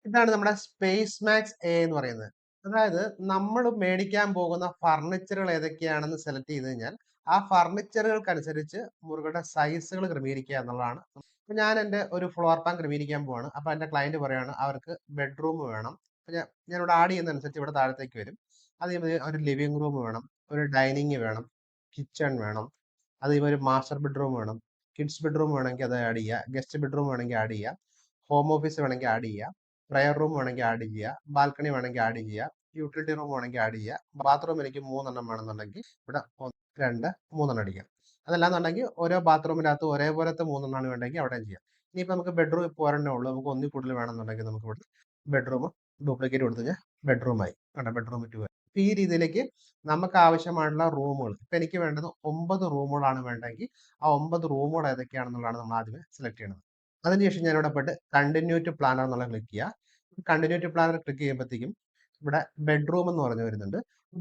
ഇതാണ് നമ്മുടെ space max A എന്ന് പറയുന്നത്. അതായത് നമ്മൾ മേടിക്കാൻ പോകുന്ന ഫർണിച്ചറുകൾ ഏതൊക്കെയാണെന്ന് സെലക്ട് ചെയ്ത് കഴിഞ്ഞാൽ ആ ഫർണിച്ചറുകൾക്കനുസരിച്ച് മുറികളുടെ സൈസുകൾ ക്രമീകരിക്കുക എന്നുള്ളതാണ്. ഇപ്പൊ ഞാൻ എൻ്റെ ഒരു ഫ്ലോർ പ്ലാൻ ക്രമീകരിക്കാൻ പോവാണ്. അപ്പൊ എൻ്റെ ക്ലയന്റ് പറയാണ് അവർക്ക് ബെഡ്റൂം വേണം. അപ്പൊ ഞാനിവിടെ ആഡ് ചെയ്യുന്നതനുസരിച്ച് ഇവിടെ താഴത്തേക്ക് വരും. അതേപോലെ ഒരു ലിവിംഗ് റൂം വേണം, ഒരു ഡൈനിങ് വേണം, കിച്ചൺ വേണം, അതേപോലെ ഒരു മാസ്റ്റർ ബെഡ്റൂം വേണം, കിഡ്സ് ബെഡ്റൂം വേണമെങ്കിൽ അത് ആഡ് ചെയ്യുക, ഗസ്റ്റ് ബെഡ്റൂം വേണമെങ്കിൽ ആഡ് ചെയ്യുക, ഹോം ഓഫീസ് വേണമെങ്കിൽ ആഡ് ചെയ്യുക, പ്രയർ റൂം വേണമെങ്കിൽ ആഡ് ചെയ്യുക, ബാൽക്കണി വേണമെങ്കിൽ ആഡ് ചെയ്യുക, യൂട്ടിലിറ്റി റൂം വേണമെങ്കിൽ ആഡ് ചെയ്യുക, ബാത്റൂം എനിക്ക് 3 വേണമെന്നുണ്ടെങ്കിൽ ഇവിടെ 1, 2, 3 അടിക്കാം. അതല്ലാന്നുണ്ടെങ്കിൽ ഓരോ ബാത്റൂമിനകത്ത് ഒരേപോലത്തെ 3 വേണ്ടെങ്കിൽ അവിടെ ചെയ്യാം. ഇനിയിപ്പോൾ നമുക്ക് ബെഡ്റൂം ഇപ്പോൾ ഒരെണ്ണേ ഉള്ളൂ, നമുക്ക് ഒന്നിൽ കൂടുതൽ വേണമെന്നുണ്ടെങ്കിൽ നമുക്ക് ഇവിടെ ബെഡ്റൂം ഡ്യൂപ്ലിക്കേറ്റ് കൊടുത്തു കഴിഞ്ഞാൽ ബെഡ്റൂമായി കണ്ട ബെഡ്റൂം 2 ആയി. ഇപ്പൊ ഈ രീതിയിലേക്ക് നമുക്ക് ആവശ്യമായിട്ടുള്ള റൂമുകൾ ഇപ്പൊ എനിക്ക് വേണ്ടത് 9 റൂമുകളാണ് വേണ്ടെങ്കിൽ ആ 9 റൂമുകൾ ഏതൊക്കെയാണെന്നുള്ളതാണ് നമ്മൾ ആദ്യമേ സെലക്ട് ചെയ്യുന്നത്. അതിനുശേഷം ഞാൻ ഇവിടെ പോയിട്ട് കണ്ടിന്യൂ ടു പ്ലാനർ എന്നുള്ള ക്ലിക്ക് ചെയ്യുക. കണ്ടിന്യൂ ടു പ്ലാനർ ക്ലിക്ക് ചെയ്യുമ്പോഴത്തേക്കും ഇവിടെ ബെഡ്റൂം എന്ന് പറഞ്ഞു വരുന്നുണ്ട്.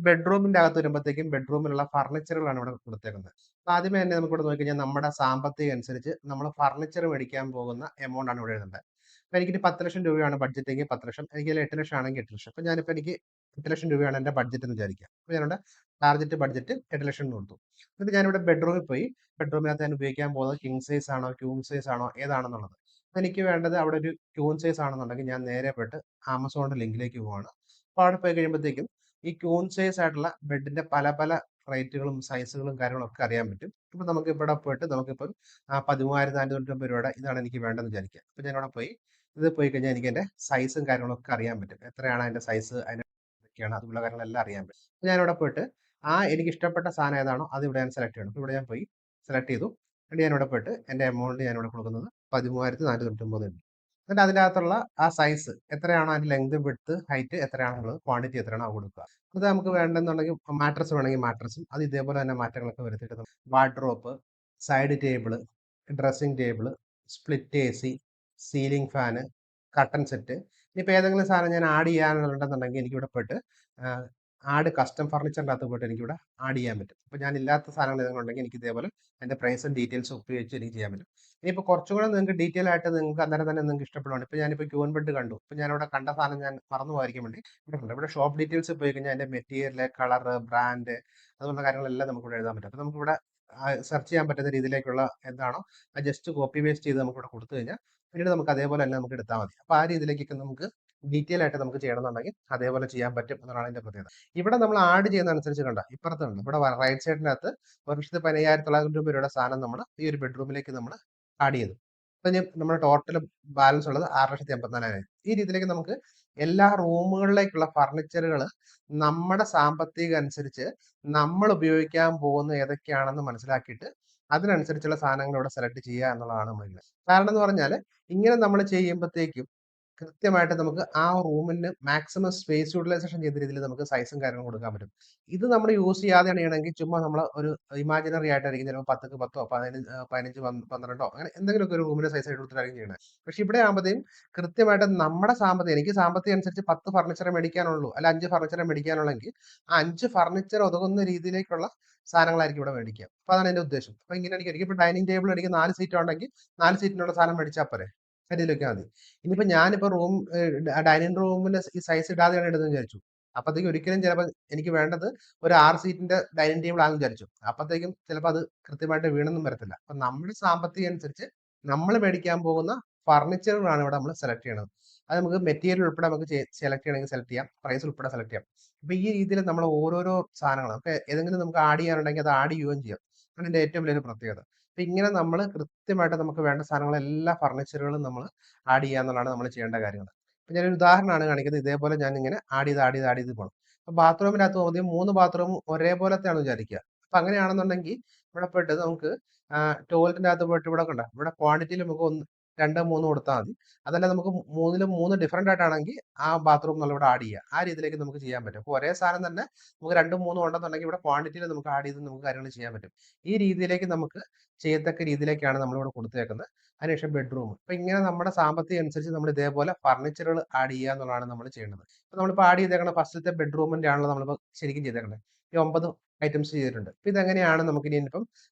ബെഡ്റൂമിന്റെ അകത്ത് വരുമ്പോഴത്തേക്കും ബെഡ്റൂമിലുള്ള ഫർണിച്ചറുകളാണ് ഇവിടെ കൊടുത്തേക്കുന്നത്. അപ്പൊ ആദ്യമേ തന്നെ നമുക്ക് ഇവിടെ നോക്കിക്കഴിഞ്ഞാൽ നമ്മുടെ സാമ്പത്തികം അനുസരിച്ച് നമ്മൾ ഫർണിച്ചർ മേടിക്കാൻ പോകുന്ന എമൗണ്ട് ആണ് ഇവിടെ എഴുതേണ്ടത്. അപ്പൊ എനിക്കൊരു 10 ലക്ഷം രൂപയാണ് ബഡ്ജറ്റ് എങ്കിൽ 10 ലക്ഷം, എനിക്ക് 8 ലക്ഷം ആണെങ്കിൽ 8 ലക്ഷം. അപ്പൊ ഞാനിപ്പോൾ എനിക്ക് 8 ലക്ഷം രൂപയാണ് എൻ്റെ ബഡ്ജറ്റ് എന്ന് വിചാരിക്കുക. അപ്പൊ ഞാനിവിടെ ടാർഗറ്റ് ബഡ്ജറ്റ് 8 ലക്ഷം എന്ന് കൊടുത്തു. എന്നിട്ട് ഞാനിവിടെ ബെഡ്റൂമിൽ പോയി ബെഡ്റൂമിനകത്ത് ഞാൻ ഉപയോഗിക്കാൻ പോകുന്നത് കിങ് സൈസ് ആണോ ക്യൂൺ സൈസ് ആണോ ഏതാണെന്നുള്ളത്. അപ്പൊ എനിക്ക് വേണ്ടത് അവിടെ ഒരു ക്യൂൺ സൈസ് ആണെന്നുണ്ടെങ്കിൽ ഞാൻ നേരെ പോയിട്ട് ആമസോണിന്റെ ലിങ്കിലേക്ക് പോവാണ്. അപ്പോൾ അവിടെ പോയി കഴിയുമ്പോഴത്തേക്കും ഈ ക്യൂൺ സൈസ് ആയിട്ടുള്ള ബെഡിന്റെ പല പല റേറ്റുകളും സൈസുകളും കാര്യങ്ങളും ഒക്കെ അറിയാൻ പറ്റും. ഇപ്പൊ നമുക്ക് ഇവിടെ പോയിട്ട് നമുക്കിപ്പോൾ 13,490 രൂപയുടെ ഇതാണ് എനിക്ക് വേണ്ടതെന്ന് വിചാരിക്കുക. അപ്പൊ ഞാൻ അവിടെ പോയി ഇത് പോയി കഴിഞ്ഞാൽ എനിക്ക് എൻ്റെ സൈസും കാര്യങ്ങളൊക്കെ അറിയാൻ പറ്റും. എത്രയാണ് അതിന്റെ സൈസ്, അതിന്റെ ഒക്കെയാണ് അതുള്ള കാര്യങ്ങളെല്ലാം അറിയാൻ പറ്റും. അപ്പൊ ഞാനിവിടെ പോയിട്ട് എനിക്ക് ഇഷ്ടപ്പെട്ട സാധനം ഏതാണോ അത് ഇവിടെ ഞാൻ സെലക്ട് ചെയ്യണം. അപ്പൊ ഇവിടെ ഞാൻ പോയി സെലക്ട് ചെയ്തു. എന്നിട്ട് ഞാൻ ഇവിടെ പോയിട്ട് എൻ്റെ എമൗണ്ട് ഞാൻ ഇവിടെ കൊടുക്കുന്നത് 13,490 ഉണ്ട്. എന്നിട്ട് അതിൻ്റെ അകത്തുള്ള ആ സൈസ് എത്രയാണോ അതിന്റെ ലെങ്ത് വിഡ്ത്ത് ഹൈറ്റ് എത്രയാണെന്നുള്ളത് ക്വാണ്ടിറ്റി എത്രയാണോ അത് കൊടുക്കുക. അത് നമുക്ക് വേണ്ടെന്നുണ്ടെങ്കിൽ മാട്രസ് വേണമെങ്കിൽ മാട്രസും അത് ഇതേപോലെ തന്നെ മാറ്റങ്ങളൊക്കെ വരുത്തിയിട്ട് wardrobe, side table, dressing table, split A C, ceiling fan, curtain set. ഇനിയിപ്പോൾ ഏതെങ്കിലും സാധനം ഞാൻ ആഡ് ചെയ്യാനുണ്ടെന്നുണ്ടെങ്കിൽ എനിക്കിവിടെ പോയിട്ട് ആഡ് കസ്റ്റം ഫർണിച്ചറിൻ്റെ അകത്ത് പോയിട്ട് എനിക്കിവിടെ ആഡ് ചെയ്യാൻ പറ്റും. അപ്പോൾ ഞാൻ ഇല്ലാത്ത സാധനങ്ങൾ ഏതെങ്കിലും ഉണ്ടെങ്കിൽ എനിക്ക് ഇതേപോലെ അതിൻ്റെ പ്രൈസും ഡീറ്റെയിൽസും ഉപയോഗിച്ച് എനിക്ക് ചെയ്യാൻ പറ്റും. ഇനിയിപ്പോൾ കുറച്ചും കൂടെ നിങ്ങൾക്ക് ഡീറ്റെയിൽ ആയിട്ട് നിങ്ങൾക്ക് അന്നേരം തന്നെ നിങ്ങൾക്ക് ഇഷ്ടപ്പെടുവാണ്. ഇപ്പോൾ ഞാനിപ്പോൾ ക്യൂൻ ബെഡ് കണ്ടു. ഇപ്പോൾ ഞാനിവിടെ കണ്ട സാധനം ഞാൻ മറന്നു പോകാതിരിക്കാൻ വേണ്ടി ഇവിടെ ഉണ്ട്. ഇവിടെ ഷോപ്പ് ഡീറ്റെയിൽസ് പോയി കഴിഞ്ഞാൽ അതിൻ്റെ മെറ്റീരിയൽ, കളർ, ബ്രാൻഡ് അതുപോലുള്ള കാര്യങ്ങളെല്ലാം നമുക്ക് ഇവിടെ എഴുതാൻ പറ്റും. അപ്പോൾ നമുക്കിവിടെ സെർച്ച് ചെയ്യാൻ പറ്റുന്ന രീതിയിലേക്കുള്ള എന്താണോ അത് ജസ്റ്റ് കോപ്പി പേസ്റ്റ് ചെയ്ത് നമുക്ക് ഇവിടെ കൊടുത്തു കഴിഞ്ഞാൽ പിന്നീട് നമുക്ക് അതേപോലെ തന്നെ നമുക്ക് എടുത്താൽ മതി. അപ്പോൾ ആ രീതിയിലേക്കൊക്കെ നമുക്ക് ഡീറ്റെയിൽ ആയിട്ട് നമുക്ക് ചെയ്യണമെന്നുണ്ടെങ്കിൽ അതേപോലെ ചെയ്യാൻ പറ്റും എന്നാണ് അതിന്റെ പ്രത്യേകത. ഇവിടെ നമ്മൾ ആഡ് ചെയ്യുന്ന അനുസരിച്ച് കണ്ട ഇപ്പുറത്തുണ്ട് ഇവിടെ റൈറ്റ് സൈഡിനകത്ത് 1,15,900 രൂപയുടെ സാധനം നമ്മൾ ഈ ഒരു ബെഡ്റൂമിലേക്ക് നമ്മൾ ആഡ് ചെയ്തു. അപ്പൊ ഇനി നമ്മുടെ ടോട്ടൽ ബാലൻസ് ഉള്ളത് 6,54,000. ഈ രീതിയിലേക്ക് നമുക്ക് എല്ലാ റൂമുകളിലേക്കുള്ള ഫർണിച്ചറുകൾ നമ്മുടെ സാമ്പത്തികം അനുസരിച്ച് നമ്മൾ ഉപയോഗിക്കാൻ പോകുന്ന ഏതൊക്കെയാണെന്ന് മനസ്സിലാക്കിയിട്ട് അതിനനുസരിച്ചുള്ള സാധനങ്ങൾ ഇവിടെ സെലക്ട് ചെയ്യുക എന്നുള്ളതാണ് നമ്മൾ. കാരണം എന്ന് പറഞ്ഞാൽ ഇങ്ങനെ നമ്മൾ ചെയ്യുമ്പോഴത്തേക്കും കൃത്യമായിട്ട് നമുക്ക് ആ റൂമിന് മാക്സിമം സ്പേസ് യൂട്ടിലൈസേഷൻ ചെയ്ത രീതിയിൽ നമുക്ക് സൈസും കാര്യങ്ങളും കൊടുക്കാൻ പറ്റും. ഇത് നമ്മൾ യൂസ് ചെയ്യാതെയാണ് ചെയ്യണമെങ്കിൽ ചുമ്മാ നമ്മൾ ഒരു ഇമാജിനറി ആയിട്ടായിരിക്കും ചിലപ്പോൾ 10ക്ക് 10ഓ 15 12ഓ അങ്ങനെ എന്തെങ്കിലുമൊക്കെ ഒരു റൂമിന്റെ സൈസ് ആയിട്ട് കൊടുത്തിട്ടായിരിക്കും ചെയ്യണത്. പക്ഷെ ഇവിടെ ആകുമ്പോഴത്തേക്കും കൃത്യമായിട്ട് നമ്മുടെ സാമ്പത്തികം എനിക്ക് സാമ്പത്തികം അനുസരിച്ച് 10 ഫർണിച്ചറെ മേടിക്കാനുള്ളൂ അല്ല 5 ഫർണിച്ചറെ മേടിക്കാനുള്ളെങ്കിൽ ആ 5 ഫർണിച്ചർ ഒതുങ്ങുന്ന രീതിയിലേക്കുള്ള സാധനങ്ങളായിരിക്കും ഇവിടെ മേടിക്കുക. അപ്പൊ അതാണ് എന്റെ ഉദ്ദേശം. അപ്പൊ ഇങ്ങനെ എനിക്ക് ഇപ്പൊ ഡൈനിങ് ടേബിൾ എനിക്ക് 4 സീറ്റ് ഉണ്ടെങ്കിൽ 4 സീറ്റിനുള്ള സാധനം മേടിച്ചാൽ പോരെ. രീതിയിലൊക്കെ മതി. ഇനിയിപ്പോ ഞാനിപ്പോ ഡൈനിങ് റൂമിന്റെ ഈ സൈസ് ഇടാതെയാണ് ഇടുന്നത് വിചാരിച്ചു. അപ്പത്തേക്കും ഒരിക്കലും ചിലപ്പോൾ എനിക്ക് വേണ്ടത് ഒരു 6 സീറ്റിന്റെ ഡൈനിങ് ടേബിൾ ആണെന്ന് വിചാരിച്ചു. അപ്പത്തേക്കും ചിലപ്പോൾ അത് കൃത്യമായിട്ട് വീണൊന്നും വരത്തില്ല. അപ്പൊ നമ്മുടെ സാമ്പത്തികം അനുസരിച്ച് നമ്മൾ മേടിക്കാൻ പോകുന്ന ഫർണിച്ചറുകളാണ് ഇവിടെ നമ്മൾ സെലക്ട് ചെയ്യണത്. അത് നമുക്ക് മെറ്റീരിയൽ ഉൾപ്പെടെ നമുക്ക് സെലക്ട് ചെയ്യണമെങ്കിൽ സെലക്ട് ചെയ്യാം. പ്രൈസ് ഉൾപ്പെടെ സെലക്ട് ചെയ്യാം. അപ്പൊ ഈ രീതിയിൽ നമ്മൾ ഓരോരോ സാധനങ്ങൾ നമുക്ക് ഏതെങ്കിലും നമുക്ക് ആഡ് ചെയ്യാനുണ്ടെങ്കിൽ അത് ആഡ് ചെയ്യുകയും ചെയ്യാം. അതാണ് ഇതിന്റെ ഏറ്റവും വലിയൊരു പ്രത്യേകത. അപ്പൊ ഇങ്ങനെ നമ്മൾ കൃത്യമായിട്ട് നമുക്ക് വേണ്ട സാധനങ്ങൾ എല്ലാ ഫർണിച്ചറുകളും നമ്മൾ ആഡ് ചെയ്യുക എന്നുള്ളതാണ് നമ്മൾ ചെയ്യേണ്ട കാര്യങ്ങൾ. അപ്പൊ ഞാനൊരു ഉദാഹരണമാണ് കാണിക്കുന്നത്. ഇതേപോലെ ഞാൻ ഇങ്ങനെ ആഡ് ചെയ്ത് പോകണം. അപ്പൊ ബാത്റൂമിനകത്ത് പോകുമ്പോൾ 3 ബാത്റൂമും ഒരേപോലത്തെയാണ് വിചാരിക്കുക. അപ്പൊ അങ്ങനെയാണെന്നുണ്ടെങ്കിൽ ഇവിടെ പോയിട്ട് നമുക്ക് ടോയ്ലറ്റിന്റെ അകത്ത് പോയിട്ട് ഇവിടെ കണ്ട ഇവിടെ ക്വാണ്ടിറ്റിയിൽ നമുക്ക് 1, 2, 3 കൊടുത്താൽ മതി. അതല്ല നമുക്ക് 3ലും 3 ഡിഫറന്റ് ആയിട്ടാണെങ്കിൽ ആ ബാത്റൂം നമ്മൾ ഇവിടെ ആഡ് ചെയ്യുക. ആ രീതിയിലേക്ക് നമുക്ക് ചെയ്യാൻ പറ്റും. അപ്പൊ ഒരേ സാധനം തന്നെ നമുക്ക് 2, 3 ഉണ്ടെന്നുണ്ടെങ്കിൽ ഇവിടെ ക്വാണ്ടിറ്റിയിൽ നമുക്ക് ആഡ് ചെയ്ത് നമുക്ക് കാര്യങ്ങൾ ചെയ്യാൻ പറ്റും. ഈ രീതിയിലേക്ക് നമുക്ക് ചെയ്യത്തക്ക രീതിയിലേക്കാണ് നമ്മളിവിടെ കൊടുത്തേക്കുന്നത്. അതിനുശേഷം ബെഡ്റൂം. അപ്പൊ ഇങ്ങനെ നമ്മുടെ സാമ്പത്തികം അനുസരിച്ച് നമ്മൾ ഇതേപോലെ ഫർണിച്ചറുകൾ ആഡ് ചെയ്യുക എന്നുള്ളതാണ് നമ്മൾ ചെയ്യേണ്ടത്. അപ്പൊ നമ്മളിപ്പോൾ ആഡ് ചെയ്തേക്കുന്ന ഫസ്റ്റത്തെ ബെഡ്റൂമിന്റെ ആണല്ലോ നമ്മളിപ്പോൾ ശരിക്കും ചെയ്തേക്കുന്നത്. ഈ 9 ഐറ്റംസ് ചെയ്തിട്ടുണ്ട്. അപ്പൊ ഇതെങ്ങനെയാണ് നമുക്ക് ഇനിയിപ്പം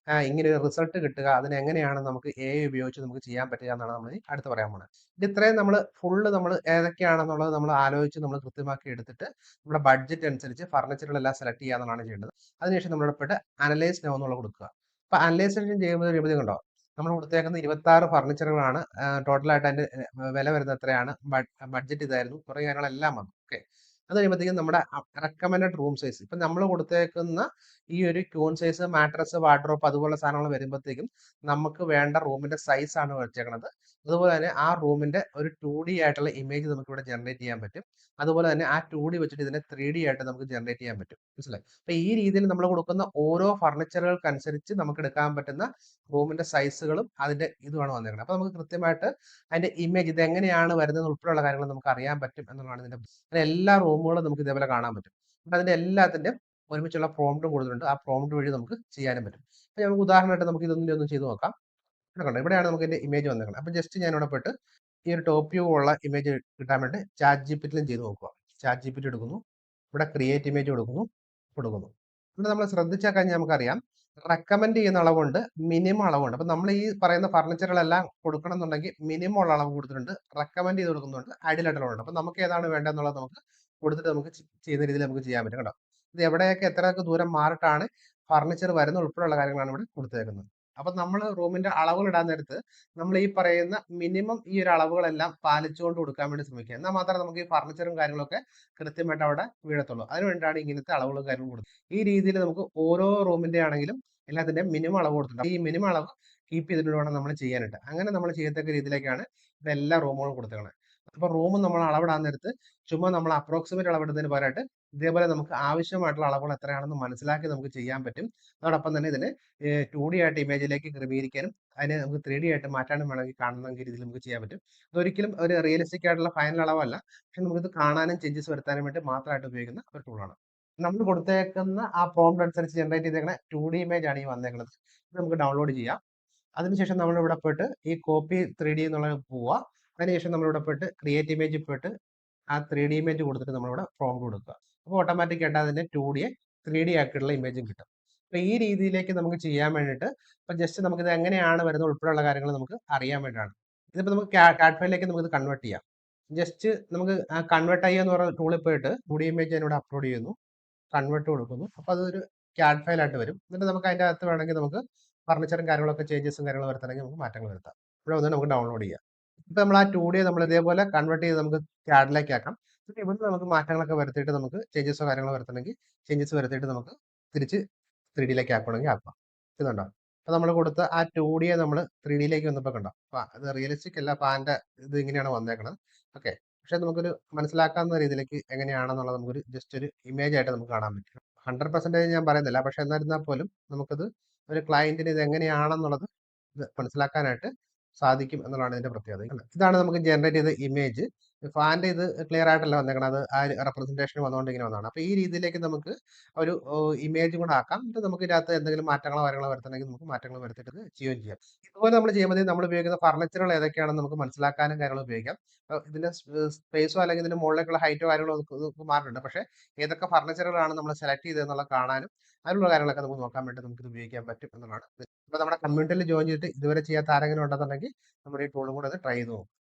ഇങ്ങനെ ഒരു റിസൾട്ട് കിട്ടുക, അതിനെങ്ങനെയാണ് നമുക്ക് AI ഉപയോഗിച്ച് നമുക്ക് ചെയ്യാൻ പറ്റുക എന്നാണ് നമ്മൾ ഇനി അടുത്ത് പറയാൻ പോകുന്നത്. ഇത് ഇത്രയും നമ്മൾ ഫുള്ള് നമ്മൾ ഏതൊക്കെയാണെന്നുള്ളത് നമ്മൾ ആലോചിച്ച് നമ്മൾ കൃത്യമാക്കി എടുത്തിട്ട് നമ്മുടെ ബഡ്ജറ്റ് അനുസരിച്ച് ഫർണിച്ചറുകളെല്ലാം സെലക്ട് ചെയ്യുക എന്നുള്ളതാണ് ചെയ്യേണ്ടത്. അതിനുശേഷം നമ്മളിവിടെ പോയിട്ട് അനലൈസ് നൗ എന്നുള്ളത് കൊടുക്കുക. അപ്പൊ അനലൈസേഷൻ ചെയ്യുമ്പോൾ ഒരു ഇത് കണ്ടോ, നമ്മൾ കൊടുത്തേക്കുന്ന 26 ഫർണിച്ചറുകളാണ്. ടോട്ടലായിട്ട് അതിന്റെ വില വരുന്നത് എത്രയാണ്, ബഡ്ജറ്റ് ഇതായിരുന്നു, കുറെ കാര്യങ്ങളെല്ലാം വന്നു. ഓക്കെ, അത് കഴിയുമ്പോഴത്തേക്കും നമ്മുടെ റെക്കമെൻഡഡ് റൂം സൈസ്, ഇപ്പൊ നമ്മൾ കൊടുത്തേക്കുന്ന ഈ ഒരു ക്യൂൺ സൈസ്, മാട്രസ്, വാർഡ്രോപ്പ് അതുപോലുള്ള സാധനങ്ങൾ വരുമ്പോഴത്തേക്കും നമുക്ക് വേണ്ട റൂമിന്റെ സൈസ് ആണ് വെച്ചേക്കുന്നത്. അതുപോലെ തന്നെ ആ റൂമിന്റെ ഒരു 2D ആയിട്ടുള്ള ഇമേജ് നമുക്ക് ഇവിടെ ജനറേറ്റ് ചെയ്യാൻ പറ്റും. അതുപോലെ തന്നെ ആ 2D വെച്ചിട്ട് ഇതിനെ 3D ആയിട്ട് നമുക്ക് ജനറേറ്റ് ചെയ്യാൻ പറ്റും. മനസ്സിലായി? അപ്പൊ ഈ രീതിയിൽ നമ്മൾ കൊടുക്കുന്ന ഓരോ ഫർണിച്ചറുകൾക്കനുസരിച്ച് നമുക്ക് എടുക്കാൻ പറ്റുന്ന റൂമിന്റെ സൈസുകളും അതിന്റെ ഇതുമാണ് വന്നേക്കുന്നത്. അപ്പൊ നമുക്ക് കൃത്യമായിട്ട് അതിന്റെ ഇമേജ് ഇത് എങ്ങനെയാണ് വരുന്നത് ഉൾപ്പെടെയുള്ള കാര്യങ്ങൾ നമുക്ക് അറിയാൻ പറ്റും എന്നുള്ളതാണ് ഇതിന്റെ. അങ്ങനെ എല്ലാ റൂമുകളും നമുക്ക് ഇതേപോലെ കാണാൻ പറ്റും. അപ്പൊ അതിന്റെ എല്ലാത്തിന്റെ ഒരുമിച്ചുള്ള പ്രോംപ്റ്റും കൊടുത്തിട്ടുണ്ട്. ആ പ്രോംപ്റ്റ് വഴി നമുക്ക് ചെയ്യാനും പറ്റും. അപ്പൊ നമുക്ക് ഉദാഹരണമായിട്ട് നമുക്ക് ഇതൊന്നും ചെയ്ത് നോക്കാം. ഇവിടെ കണ്ടോ, ഇവിടെയാണ് നമുക്ക് ഇതിന്റെ ഇമേജ് വന്നേക്കുന്നത്. അപ്പൊ ജസ്റ്റ് ഞാൻ ഇവിടെ പോയിട്ട് ഈ ഒരു ടോപ്പ് വ്യൂ ഉള്ള ഇമേജ് കിട്ടാൻ വേണ്ടി ചാറ്റ് ജിപിറ്റിയിലും ചെയ്ത് നോക്കുക. ചാറ്റ് ജിപിറ്റി എടുക്കുന്നു, ഇവിടെ ക്രിയേറ്റ് ഇമേജ് കൊടുക്കുന്നു. ഇവിടെ നമ്മൾ ശ്രദ്ധിച്ചാൽ കഴിഞ്ഞാൽ നമുക്കറിയാം റെക്കമെൻഡ് ചെയ്യുന്ന അളവുണ്ട്, മിനിമം അളവുണ്ട്. അപ്പൊ നമ്മൾ ഈ പറയുന്ന ഫർണിച്ചറുകളെല്ലാം കൊടുക്കണം എന്നുണ്ടെങ്കിൽ മിനിമം ഉള്ള അളവ് കൊടുത്തിട്ടുണ്ട്, റെക്കമെൻഡ് ചെയ്ത് കൊടുക്കുന്നുണ്ട്, ഐഡിയൽ ആയിട്ടുള്ള അളവുണ്ട്. അപ്പൊ നമുക്ക് ഏതാണ് വേണ്ടതെന്നുള്ളത് നമുക്ക് കൊടുത്തിട്ട് നമുക്ക് ചെയ്യുന്ന രീതിയിൽ നമുക്ക് ചെയ്യാൻ പറ്റും കേട്ടോ. ഇത് എവിടെയൊക്കെ എത്രയൊക്കെ ദൂരം മാറിയിട്ടാണ് ഫർണിച്ചർ വരുന്ന ഉൾപ്പെടെയുള്ള കാര്യങ്ങളാണ് ഇവിടെ കൊടുത്തേക്കുന്നത്. അപ്പൊ നമ്മൾ റൂമിന്റെ അളവുകൾ ഇടാൻ നേരത്ത് നമ്മൾ ഈ പറയുന്ന മിനിമം ഈ ഒരു അളവുകളെല്ലാം പാലിച്ചുകൊണ്ട് കൊടുക്കാൻ വേണ്ടി ശ്രമിക്കുക. എന്നാൽ മാത്രമേ നമുക്ക് ഈ ഫർണിച്ചറും കാര്യങ്ങളൊക്കെ കൃത്യമായിട്ട് അവിടെ വീഴത്തുള്ളൂ. അതിന് വേണ്ടിയിട്ടാണ് ഇങ്ങനത്തെ അളവുകളും കാര്യങ്ങളും കൊടുക്കുന്നത്. ഈ രീതിയിൽ നമുക്ക് ഓരോ റൂമിന്റെ ആണെങ്കിലും എല്ലാത്തിന്റെയും മിനിമം അളവ് കൊടുത്തിട്ടുണ്ട്. ഈ മിനിമം അളവ് കീപ്പ് ചെയ്തിട്ട് വേണം നമ്മൾ ചെയ്യാനായിട്ട്. അങ്ങനെ നമ്മൾ ചെയ്യത്തക്ക രീതിയിലേക്കാണ് ഇത് എല്ലാ റൂമുകളും കൊടുത്തേക്കുന്നത്. അപ്പൊ റൂം നമ്മൾ അളവിടാൻ നേരത്ത് ചുമ്മാ നമ്മൾ അപ്രോക്സിമേറ്റ് അളവിടുന്നതിന് പകരമായിട്ട് ഇതേപോലെ നമുക്ക് ആവശ്യമായിട്ടുള്ള അളവുകൾ എത്രയാണെന്ന് മനസ്സിലാക്കി നമുക്ക് ചെയ്യാൻ പറ്റും. അതോടൊപ്പം തന്നെ ഇതിന് 2D ആയിട്ട് ഇമേജിലേക്ക് ക്രമീകരിക്കാനും അതിനെ നമുക്ക് 3D ആയിട്ട് മാറ്റാനും വേണമെങ്കിൽ കാണുന്ന രീതിയിൽ നമുക്ക് ചെയ്യാൻ പറ്റും. അതൊരിക്കലും ഒരു റിയലിസ്റ്റിക് ആയിട്ടുള്ള ഫൈനൽ അളവല്ല. പക്ഷെ നമുക്കിത് കാണാനും ചേഞ്ചസ് വരുത്താനും വേണ്ടി മാത്രമായിട്ട് ഉപയോഗിക്കുന്ന ഒരു ടൂളാണ്. നമ്മൾ കൊടുത്തേക്കുന്ന ആ പ്രോംപ്റ്റ് അനുസരിച്ച് ജനറേറ്റ് ചെയ്തേക്കുന്ന 2D ഇമേജ് ആണ് ഈ വന്നേക്കുന്നത്. ഇത് നമുക്ക് ഡൗൺലോഡ് ചെയ്യാം. അതിനുശേഷം നമ്മൾ ഇവിടെ പോയിട്ട് ഈ കോപ്പി 3D എന്നുള്ളത് പോവുക. അതിനുശേഷം നമ്മൾ ഇവിടെ പോയിട്ട് ക്രിയേറ്റ് ഇമേജിൽ പോയിട്ട് ആ 3D ഇമേജ് കൊടുത്തിട്ട് നമ്മളിവിടെ പ്രോംപ്റ്റ് കൊടുക്കുക. അപ്പോൾ ഓട്ടോമാറ്റിക് ആയിട്ട് അതിന്റെ 2Dയെ 3D ആക്കിയിട്ടുള്ള ഇമേജും കിട്ടും. അപ്പൊ ഈ രീതിയിലേക്ക് നമുക്ക് ചെയ്യാൻ വേണ്ടിയിട്ട് ഇപ്പൊ ജസ്റ്റ് നമുക്കിത് എങ്ങനെയാണ് വരുന്നത് ഉൾപ്പെടെയുള്ള കാര്യങ്ങൾ നമുക്ക് അറിയാൻ വേണ്ടിയിട്ടാണ്. ഇതിപ്പോ നമുക്ക് കാഡ് ഫയലിലേക്ക് നമുക്ക് കൺവേർട്ട് ചെയ്യാം. ജസ്റ്റ് നമുക്ക് കൺവേർട്ട് ചെയ്യുക എന്ന് പറയുന്ന ടൂളിൽ പോയിട്ട് 2D ഇമേജ് ഞാനിവിടെ അപ്ലോഡ് ചെയ്യുന്നു, കൺവേർട്ട് കൊടുക്കുന്നു. അപ്പൊ അതൊരു CAD ഫയലായിട്ട് വരും. എന്നിട്ട് നമുക്ക് അതിന്റെ അകത്ത് വേണമെങ്കിൽ നമുക്ക് ഫർണിച്ചറും കാര്യങ്ങളൊക്കെ ചേഞ്ചസും കാര്യങ്ങളും വരുത്തണമെങ്കിൽ നമുക്ക് മാറ്റങ്ങൾ വരുത്താം. ഇവിടെ വന്ന് നമുക്ക് ഡൗൺലോഡ് ചെയ്യാം. ഇപ്പൊ നമ്മൾ ആ 2D നമ്മൾ ഇതേപോലെ കൺവേർട്ട് ചെയ്ത് നമുക്ക് CAD-ലേക്ക് ആക്കാം. എന്നിട്ട് ഇവിടുന്ന് നമുക്ക് മാറ്റങ്ങളൊക്കെ വരുത്തിയിട്ട് നമുക്ക് ചേഞ്ചസോ കാര്യങ്ങളോ വരുത്തണമെങ്കിൽ ചേഞ്ചസ് വരുത്തിയിട്ട് നമുക്ക് തിരിച്ച് 3D-ലേക്ക് ആക്കണമെങ്കിൽ ആക്കാം. ഇതുണ്ടോ? അപ്പൊ നമ്മൾ കൊടുത്ത ആ 2Dയെ നമ്മൾ 3D-ലേക്ക് വന്നപ്പോൾ കണ്ടോ? അപ്പൊ അത് റിയലിസ്റ്റിക് അല്ല. അപ്പൊ അതിന്റെ ഇത് ഇങ്ങനെയാണ് വന്നേക്കുന്നത്. ഓക്കെ. പക്ഷെ നമുക്കൊരു മനസ്സിലാക്കാവുന്ന രീതിയിലേക്ക് എങ്ങനെയാണെന്നുള്ളത് നമുക്കൊരു ജസ്റ്റ് ഒരു ഇമേജ് ആയിട്ട് നമുക്ക് കാണാൻ പറ്റും. 100% ഞാൻ പറയുന്നില്ല. പക്ഷെ എന്നിരുന്നാൽ പോലും നമുക്കത് ഒരു ക്ലയന്റിന് ഇത് എങ്ങനെയാണെന്നുള്ളത് ഇത് മനസ്സിലാക്കാനായിട്ട് സാധിക്കും എന്നുള്ളതാണ് ഇതിന്റെ പ്രത്യേകത. കണ്ടോ? ഇതാണ് നമുക്ക് ജനറേറ്റ് ചെയ്ത ഇമേജ്. ഫാന്റെ ഇത് ക്ലിയർ ആയിട്ടല്ല വന്നേക്കണത്. ആ റെപ്രസെന്റേഷൻ വന്നുകൊണ്ട് ഇങ്ങനെ വന്നതാണ്. അപ്പൊ ഈ രീതിയിലേക്ക് നമുക്ക് ഒരു ഇമേജും കൂടെ ആക്കാം. എന്നിട്ട് നമുക്ക് ഇതിനകത്ത് എന്തെങ്കിലും മാറ്റങ്ങളോ കാര്യങ്ങളോ വരുത്തണമെങ്കിൽ നമുക്ക് മാറ്റങ്ങൾ വരുത്തിയിട്ട് ഇത് ചെയ്യുകയും ചെയ്യാം. ഇതുപോലെ നമ്മൾ ചെയ്യുമ്പോൾ നമ്മൾ ഉപയോഗിക്കുന്ന ഫർണിച്ചറുകൾ ഏതൊക്കെയാണെന്ന് നമുക്ക് മനസ്സിലാക്കാനും കാര്യങ്ങളും ഉപയോഗിക്കാം. ഇതിന്റെ സ്പേസോ അല്ലെങ്കിൽ ഇതിന്റെ മുകളിലേക്കുള്ള ഹൈറ്റോ കാര്യങ്ങളോ നമുക്ക് മാറുന്നുണ്ട്. പക്ഷെ ഏതൊക്കെ ഫർണിച്ചറുകളാണ് നമ്മൾ സെലക്ട് ചെയ്തതെന്നുള്ള കാണാനും അതിനുള്ള കാര്യങ്ങളൊക്കെ നമുക്ക് നോക്കാൻ വേണ്ടി നമുക്ക് ഇത് ഉപയോഗിക്കാൻ പറ്റും എന്നുള്ളതാണ്. ഇപ്പൊ നമ്മുടെ കമ്മ്യൂണിറ്റിയിൽ ജോയിൻ ചെയ്തിട്ട് ഇതുവരെ ചെയ്യാത്ത ആരെങ്കിലും ഉണ്ടെന്നുണ്ടെങ്കിൽ നമ്മുടെ ഈ ടൂളും കൂടെ അത് ട്രൈ ചെയ്ത് നോക്കും.